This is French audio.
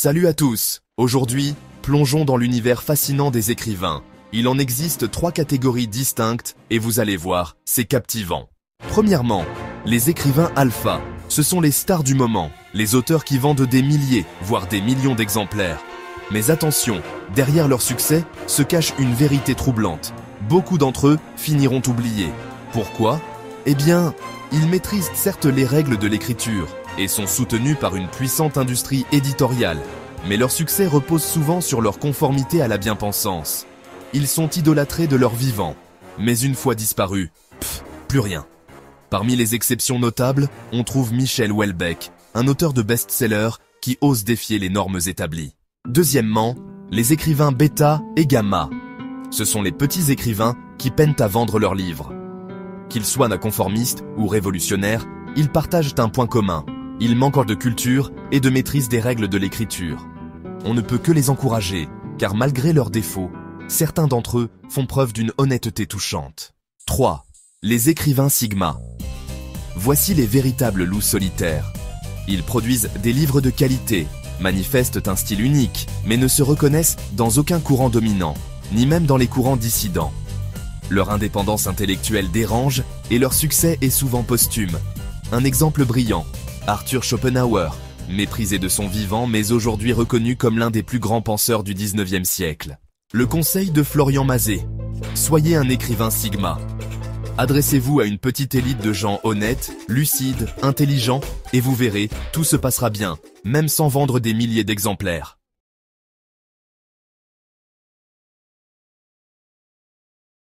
Salut à tous! Aujourd'hui, plongeons dans l'univers fascinant des écrivains. Il en existe 3 catégories distinctes et vous allez voir, c'est captivant. Premièrement, les écrivains alpha. Ce sont les stars du moment, les auteurs qui vendent des milliers, voire des millions d'exemplaires. Mais attention, derrière leur succès se cache une vérité troublante. Beaucoup d'entre eux finiront oubliés. Pourquoi? Eh bien, ils maîtrisent certes les règles de l'écriture et sont soutenus par une puissante industrie éditoriale. Mais leur succès repose souvent sur leur conformité à la bien-pensance. Ils sont idolâtrés de leur vivant, mais une fois disparus, plus rien. Parmi les exceptions notables, on trouve Michel Houellebecq, un auteur de best-seller qui ose défier les normes établies. Deuxièmement, les écrivains bêta et gamma. Ce sont les petits écrivains qui peinent à vendre leurs livres. Qu'ils soient nonconformistes ou révolutionnaires, ils partagent un point commun. Ils manquent de culture et de maîtrise des règles de l'écriture. On ne peut que les encourager, car malgré leurs défauts, certains d'entre eux font preuve d'une honnêteté touchante. 3. Les écrivains sigma. Voici les véritables loups solitaires. Ils produisent des livres de qualité, manifestent un style unique, mais ne se reconnaissent dans aucun courant dominant, ni même dans les courants dissidents. Leur indépendance intellectuelle dérange et leur succès est souvent posthume. Un exemple brillant, Arthur Schopenhauer, méprisé de son vivant mais aujourd'hui reconnu comme l'un des plus grands penseurs du 19e siècle. Le conseil de Florian Mazet: soyez un écrivain sigma. Adressez-vous à une petite élite de gens honnêtes, lucides, intelligents, et vous verrez, tout se passera bien, même sans vendre des milliers d'exemplaires.